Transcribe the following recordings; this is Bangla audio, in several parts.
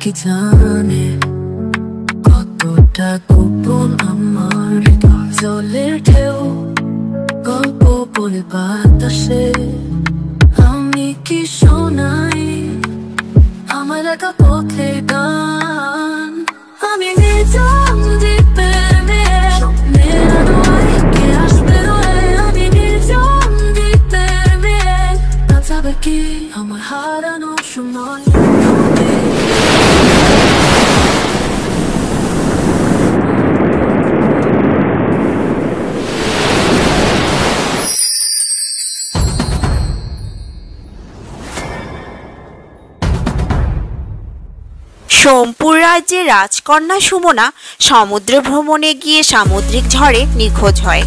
কি জানে কতটা গোপন আমার জলের ঢেউ গল্প বলে বাতাসে আমি কি শোনাই আমার একা পথে গান আমি নির্জন দ্বীপের মেয়ে স্বপ্নের আলোয় কে আসবে রয়ে আমি নির্জন দ্বীপের মেয়ে বাঁচাবে কি আমার হারানো সময় সোমপুর রাজ্যের রাজকন্যা সুমনা সমুদ্র ভ্রমণে গিয়ে সামুদ্রিক ঝড়ে নিখোঁজ হয়।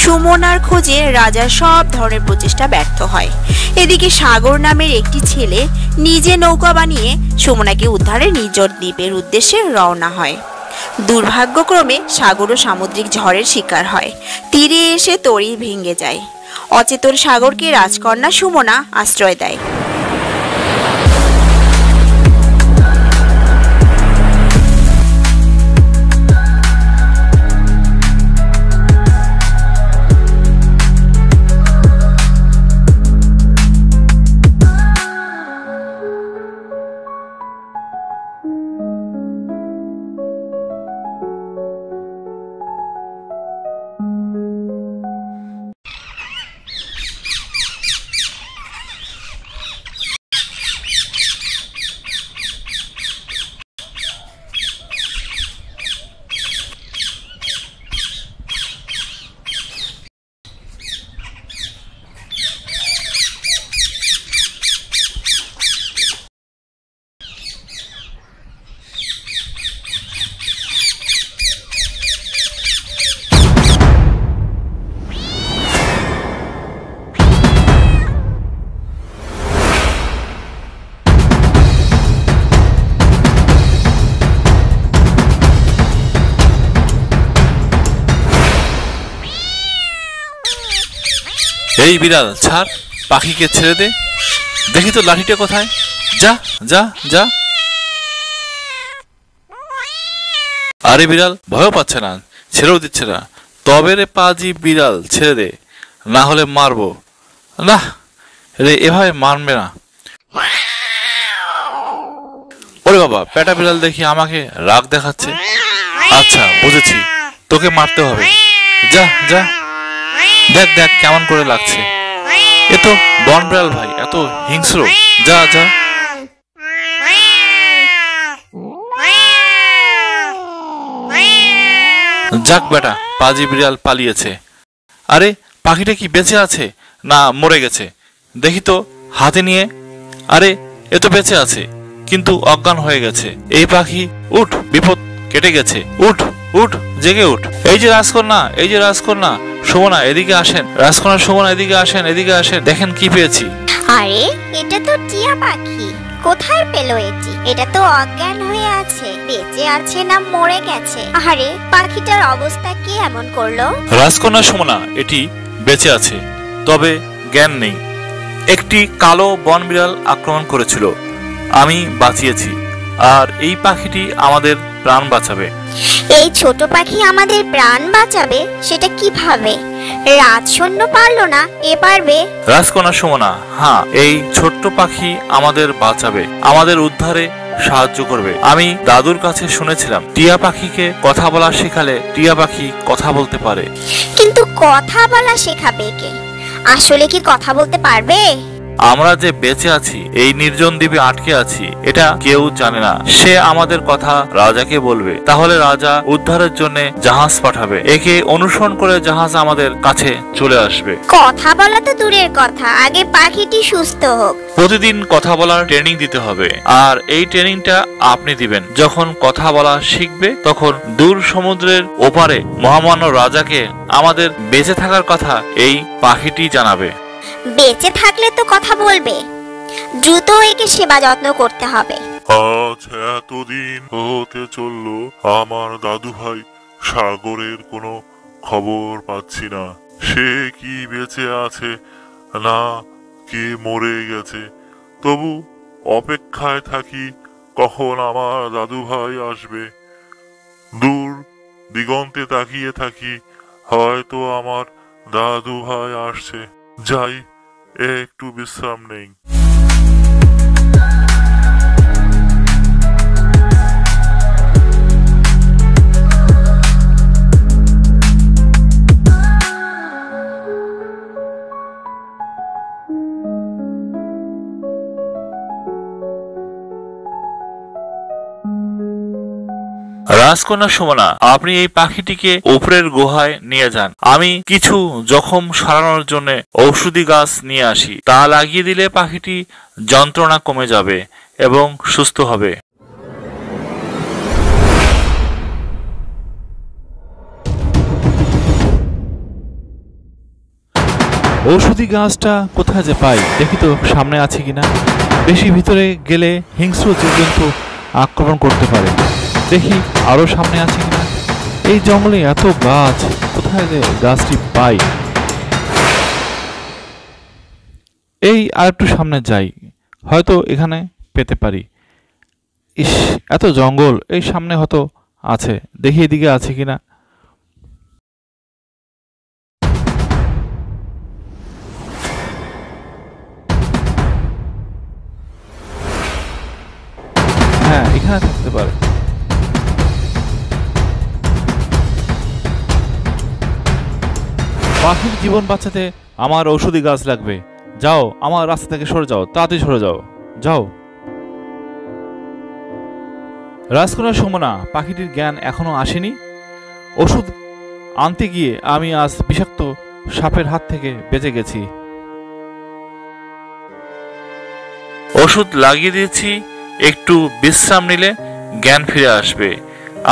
সুমনার খোঁজে রাজার সব ধরনের প্রচেষ্টা ব্যর্থ হয়। এদিকে সাগর নামের একটি ছেলে নিজে নৌকা বানিয়ে সুমনাকে উদ্ধারে নির্জন দ্বীপের উদ্দেশ্যে রওনা হয়। দুর্ভাগ্যক্রমে সাগরও সামুদ্রিক ঝড়ের শিকার হয়। তীরে এসে তরী ভেঙে যায়। অচেতন সাগরকে রাজকন্যা সুমনা আশ্রয় দেয়। এই বিড়াল ছাড়, পাখিকে ছেড়ে দে। দেখি তো লাঠিটা কোথায়। যা যা যা। আরে বিড়াল ভয় পাচ্ছে না, ছেড়েও দিচ্ছে না। তবে রে পাজি বিড়াল ছেড়ে দে, না হলে মারবো। না রে, এভাবে মারবে না। ওরে বাবা, পেটা বিড়াল দেখি আমাকে রাগ দেখাচ্ছে। আচ্ছা বুঝেছি, তোকে মারতে হবে। যা যা, দেখ দেখ কেমন করে লাগছে। এ তো বন বিড়াল ভাই, এত হিংস্র। যা যা। যাক বেটা, পাজি বিড়াল পালিয়েছে। আরে পাখিটা কি বেঁচে আছে না মরে গেছে? দেখি তো হাতে নিয়ে। আরে এ তো বেঁচে আছে, কিন্তু অজ্ঞান হয়ে গেছে। এই পাখি, উঠ, বিপদ কেটে গেছে। উঠ উঠ, জেগে উঠ। এই যে রাজকন্যা, এই যে রাজকন্যা সুমনা, এদিকে আসেন। রাজকন্যা সুমনা, এদিকে আসেন, এদিকে আসেন। দেখেন কি পেয়েছি। আরে এটা তো টিয়া পাখি, কোথায় পেলো এটি? এটা তো অজ্ঞান হয়ে আছে, বেঁচে আছে না মরে গেছে? আরে পাখিটার অবস্থা কি এমন করলো? রাজকন্যা সুমনা, এটি বেঁচে আছে, তবে জ্ঞান নেই। একটি কালো বন বিড়াল আক্রমণ করেছিল, আমি বাঁচিয়েছি। আর এই পাখিটি আমাদের প্রাণ বাঁচাবে। এই ছোট পাখি আমাদের প্রাণ বাঁচাবে? সেটা কিভাবে? রাজসৈন্য পারলো না, এ পারবে? রাজকন্যা সুমনা, হ্যাঁ, এই ছোট্ট পাখি আমাদের বাঁচাবে, আমাদের উদ্ধারে সাহায্য করবে। আমি দাদুর কাছে শুনেছিলাম টিয়া পাখিকে কথা বলা শেখালে টিয়া পাখি কথা বলতে পারে। কিন্তু কথা বলা শেখাবে কে? আসলে কি কথা বলতে পারবে? আমরা যে বেঁচে আছি, এই নির্জন দ্বীপে আটকে আছি, এটা কেউ জানে না। সে আমাদের কথা রাজাকে বলবে, তাহলে রাজা উদ্ধারের জন্য জাহাজ পাঠাবে। একে অনুসরণ করে জাহাজ আমাদের কাছে চলে আসবে। কথা বলা তো দূরের কথা, আগে পাখিটি সুস্থ হোক। প্রতিদিন কথা বলার ট্রেনিং দিতে হবে, আর এই ট্রেনিংটা আপনি দিবেন। যখন কথা বলা শিখবে, তখন দূর সমুদ্রের ওপারে মহামান্য রাজাকে আমাদের বেঁচে থাকার কথা এই পাখিটি জানাবে। বেঁচে থাকলে তো কথা বলবে, দ্রুত একে সেবা যত্ন করতে হবে। আজ এতদিন হতে চললো, আমার দাদু ভাই সাগরের কোনো খবর পাচ্ছি না। সে কি বেঁচে আছে না কি মরে গেছে? তবু অপেক্ষায় থাকি কখন আমার দাদু ভাই আসবে। দূর দিগন্তে তাকিয়ে থাকি, হয়তো আমার দাদু ভাই আসছে। যাই, একটু বিশ্রাম নেই। রাজকন্যা সুমনা, আপনি এই পাখিটিকে উপরের গুহায় নিয়ে যান। আমি কিছু জখম সারানোর জন্য ঔষধি গাছ নিয়ে আসি। তা লাগিয়ে দিলে পাখিটি যন্ত্রণা কমে যাবে এবং সুস্থ হবে। ঔষধি গাছটা কোথায় যে পাই, দেখি তো সামনে আছে কিনা। বেশি ভিতরে গেলে হিংস্র জীবজন্তু আক্রমণ করতে পারে। দেখি আরো সামনে আছে কিনা। এই জঙ্গলে এত গাছ, কোথায় যে গাছটি পাই। এই আর একটু সামনে যাই, হয়তো এখানে পেতে পারি। ইস, এত জঙ্গল, এই সামনে হয়তো আছে। দেখি এদিকে আছে কিনা। হ্যাঁ, এখানে থাকতে পারে। পাখির জীবন বাঁচাতে আমার ঔষধি গাছ লাগবে। যাও, আমার রাস্তা থেকে সরে যাও, তাড়াতাড়ি সরে যাও, যাও। রাজকন্যা সুমনা, পাখিটির জ্ঞান এখনো আসেনি। ওষুধ আনতে গিয়ে আমি আজ বিষাক্ত সাপের হাত থেকে বেঁচে গেছি। ওষুধ লাগিয়ে দিয়েছি, একটু বিশ্রাম নিলে জ্ঞান ফিরে আসবে।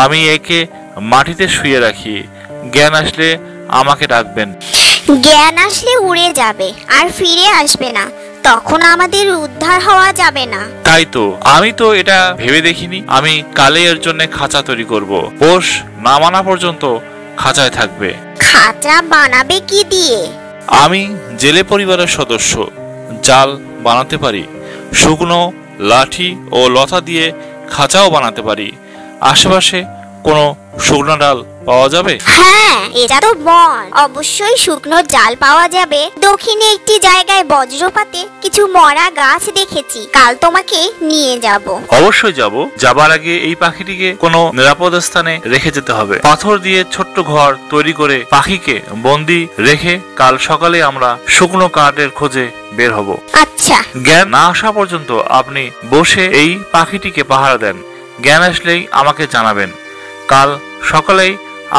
আমি একে মাটিতে শুয়ে রাখি। জ্ঞান আসলে আমাকে ডাকবেন। জ্ঞান আসলে উড়ে যাবে আর ফিরে আসবে না, তখন আমাদের উদ্ধার হওয়া যাবে না। তাই তো, আমি তো এটা ভেবে দেখিনি। আমি কালে এর জন্য খাঁচা তৈরি করব। পোষ না মানা পর্যন্ত খাঁচায় থাকবে। খাঁচা বানাবে কি দিয়ে? আমি জেলে পরিবারের সদস্য, জাল বানাতে পারি। শুকনো লাঠি ও লতা দিয়ে খাঁচাও বানাতে পারি। আশেপাশে কোনো শুকনো ডাল পাওয়া যাবে? হ্যাঁ, এটা তো বন, অবশ্যই শুকনো জাল পাওয়া যাবে। দক্ষিণে একটি জায়গায় বজ্রপাতে কিছু মরা গাছ দেখেছি, কাল তোমাকে নিয়ে যাব। অবশ্যই যাব। যাবার আগে এই পাখিটিকে কোনো নিরাপদ স্থানে রেখে যেতে হবে। পাথর দিয়ে ছোট্ট ঘর তৈরি করে পাখিকে বন্দি রেখে কাল সকালে আমরা শুকনো কাঠের খোঁজে বের হব। আচ্ছা। জ্ঞান না আসা পর্যন্ত আপনি বসে এই পাখিটিকে পাহারা দেন। জ্ঞান আসলেই আমাকে জানাবেন। কাল সকালেই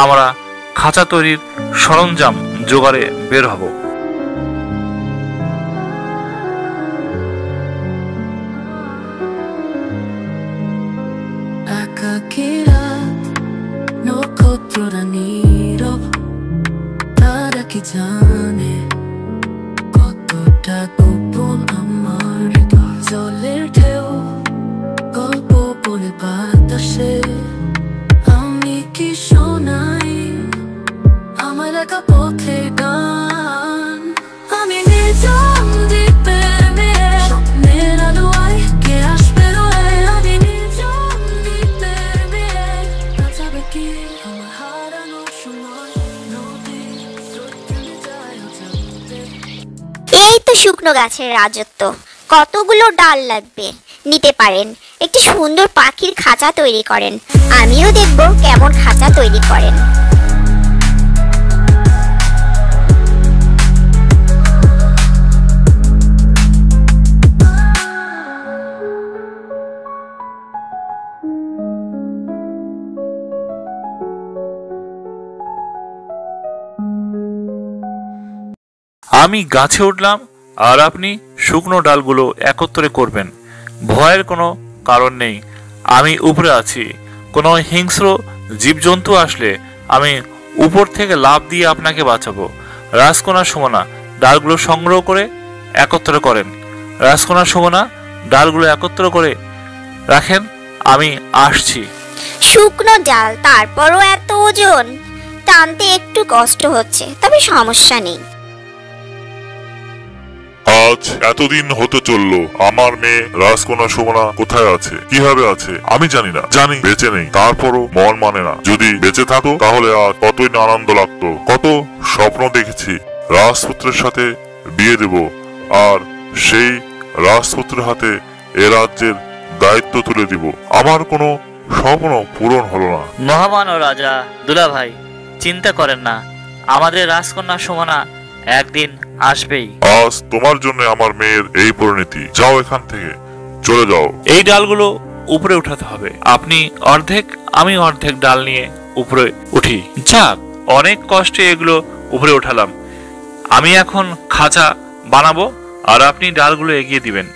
আমরা খাঁচা তৈরির সরঞ্জাম জোগাড়ে বের হব। একাকী রাত, নক্ষত্ররা নীরব, তারা কি জানে কতটা গোপন আমার হৃদয়। জলের ঢেউ, গল্প বলে বাতাসে, আমি কি শোনাই আমার একা পথে গান। আমি নির্জন দ্বীপের মেয়ে, স্বপ্নের আলোয় কে আসবে রয়ে। আমি নির্জন দ্বীপের মেয়ে, বাঁচাবে কি আমার হারানো সময়। নদী স্রোতে যায় অজান্তে। এই তো শুকনো গাছের রাজত্ব। কতগুলো ডাল লাগবে, নিতে পারেন। একটি সুন্দর পাখির খাঁচা তৈরি করেন। আমিও দেখব কেমন খাঁচা তৈরি করেন। আমি গাছে উঠলাম আর আপনি শুকনো ডালগুলো একত্রে করবেন। ভয়ের কোনো কারণ নেই, আমি উপরে আছি। কোনো হিংস্র জীবজন্তু আসলে আমি উপর থেকে লাফ দিয়ে আপনাকে বাঁচাবো। রাজকন্যা সুমনা, ডালগুলো সংগ্রহ করে একত্র করেন। রাজকন্যা সুমনা, ডালগুলো একত্র করে রাখেন, আমি আসছি। শুকনো জাল, তারপরও এত ওজন, টানতে একটু কষ্ট হচ্ছে, তবে সমস্যা নেই। আজ এতদিন হতে চললো, আমার মেয়ে রাজকন্যা সুমনা কোথায় আছে, কিভাবে আছে আমি জানি না। জানি বেঁচে নেই, তারপরও মন মানে না। যদি বেঁচে থাকতো তাহলে আজ কতই না আনন্দ লাগতো। কত স্বপ্ন দেখেছি রাজপুত্রের সাথে বিয়ে দেব, আর সেই রাজপুত্রের হাতে এ রাজ্যের দায়িত্ব তুলে দিব। আমার কোনো স্বপ্ন পূরণ হলো না। মহামান্য রাজা দুলাভাই, চিন্তা করেন না, আমাদের রাজকন্যা সুমনা একদিন আসবেই। আজ তোমার জন্য আমার মেয়ের এই পরিণতি। যাও এখান থেকে, চলে যাও। এই ডালগুলো উপরে উঠাতে হবে। আপনি অর্ধেক, আমি অর্ধেক ডাল নিয়ে উপরে উঠি। যাক, অনেক কষ্টে এগুলো উপরে উঠালাম। আমি এখন খাঁচা বানাবো আর আপনি ডালগুলো এগিয়ে দিবেন।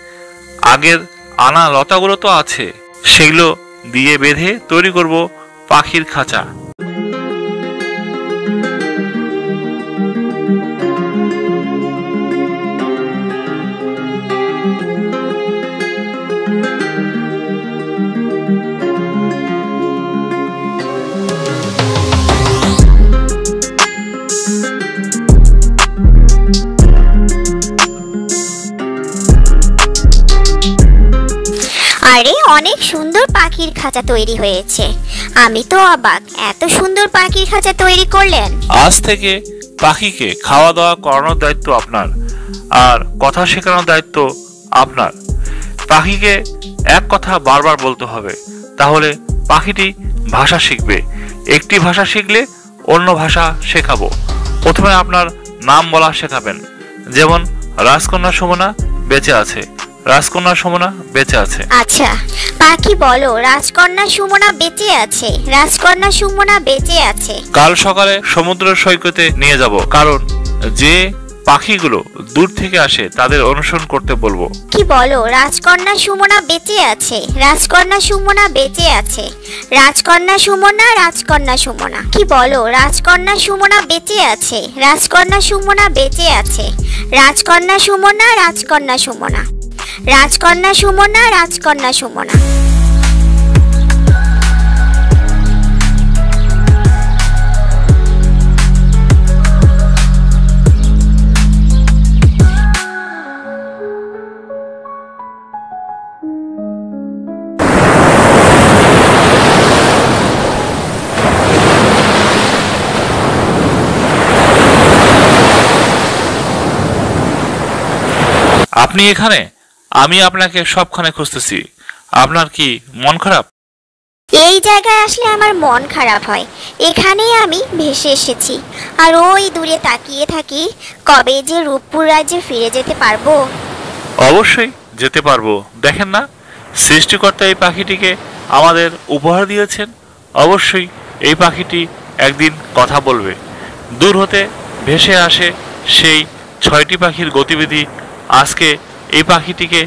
আগের আনা লতাগুলো তো আছে, সেগুলো দিয়ে বেঁধে তৈরি করব পাখির খাঁচা। আরে অনেক সুন্দর পাখির খাঁচা তৈরি হয়েছে। আমি তো অবাক, এত সুন্দর পাখির খাঁচা তৈরি করলেন। আজ থেকে পাখিকে খাওয়া দাওয়া করানোর দায়িত্ব আপনার, আর কথা শেখানোর দায়িত্ব আপনার। পাখিকে এক কথা বারবার বলতে হবে, তাহলে পাখিটি ভাষা শিখবে। একটি ভাষা শিখলে অন্য ভাষা শেখাবো। প্রথমে আপনার নাম বলা শেখাবেন, যেমন রাজকন্যা সুমনা বেঁচে আছে, রাজকন্যা সুমনা বেঁচে আছে। আচ্ছা পাখি বলো, রাজকন্যা সুমনা বেঁচে আছে, রাজকন্যা সুমনা বেঁচে আছে। কাল সকালে সমুদ্র সৈকতে নিয়ে যাব, কারণ যে পাখিগুলো দূর থেকে আসে তাদের অনুসরণ করতে বলবো। কি বলো, রাজকন্যা সুমনা বেঁচে আছে, রাজকন্যা সুমনা বেঁচে আছে, রাজকন্যা সুমনা, রাজকন্যা সুমনা। কি বলো, রাজকন্যা সুমনা বেঁচে আছে, রাজকন্যা সুমনা বেঁচে আছে, রাজকন্যা সুমনা, রাজকন্যা সুমনা, রাজকন্যা সুমনা, রাজকন্যা সুমনা। আপনি এখানে? আমি আপনাকে সবখানে খুঁজতেছি। আপনার কি মন খারাপ? এই জায়গায় আসলে আমার মন খারাপ হয়। এখানেই আমি ভেসে এসেছি, আর ওই দূরে তাকিয়ে থাকি, কবে যে রূপপুর রাজ্যে ফিরে যেতে পারবো। অবশ্যই যেতে পারবো। দেখেন না, সৃষ্টিকর্তা এই পাখিটিকে আমাদের উপহার দিয়েছেন। অবশ্যই এই পাখিটি একদিন কথা বলবে। দূর হতে ভেসে আসে সেই 6টি পাখির গতিবিধি আজকে এই পাখিটিকে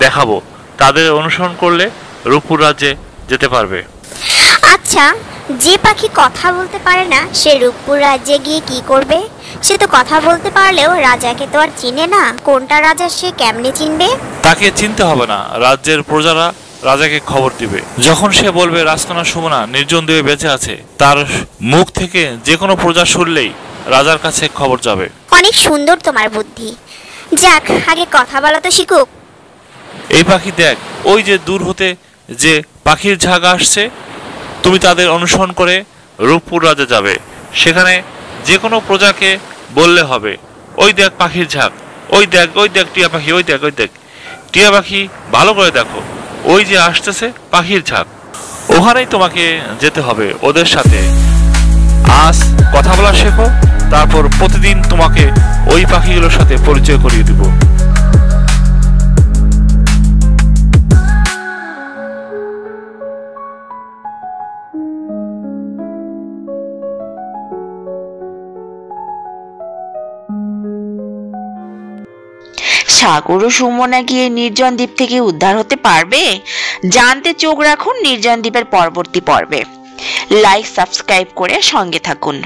দেখাবো। তাদের অনুসরণ করলে রূপপুর রাজ্যে যেতে পারবে। আচ্ছা, যে পাখি কথা বলতে পারে না সে রূপপুর রাজ্যে গিয়ে কি করবে? সে তো কথা বলতে পারলেও রাজাকে তো আর চিনে না। কোনটা রাজা সে কেমনে চিনবে? তাকে চিনতে হবে না, রাজ্যের প্রজারা রাজাকে খবর দিবে। যখন সে বলবে রাজকন্যা সুমনা নির্জন দ্বীপে বেঁচে আছে, তার মুখ থেকে যে কোনো প্রজা শুনলেই রাজার কাছে খবর যাবে। অনেক সুন্দর তোমার বুদ্ধি। যাক, আগে কথা বলা তো শিখুক। এই পাখি দেখ, ওই যে দূর হতে যে পাখির ঝাঁক আসছে, তুমি তাদের অনুসরণ করে রূপপুর রাজ্যে যাবে। সেখানে যে কোনো প্রজাকে বললে হবে, ওই দেখ পাখির ঝাঁক, ওই দেখ, ওই দেখ টিয়া পাখি, ওই দেখ, ওই দেখ টিয়া পাখি, ভালো করে দেখো, ওই যে আসতেছে পাখির ঝাঁক। ওখানেই তোমাকে যেতে হবে ওদের সাথে। আজ কথা বলা শেখো, তারপর প্রতিদিন তোমাকে ওই পাখিগুলোর সাথে পরিচয় করিয়ে দিব। সাগর ও সুমনা গিয়ে নির্জন দ্বীপ থেকে উদ্ধার হতে পারবে? জানতে চোখ রাখুন নির্জন দ্বীপের পরবর্তী পর্বে। লাইক, সাবস্ক্রাইব করে সঙ্গে থাকুন।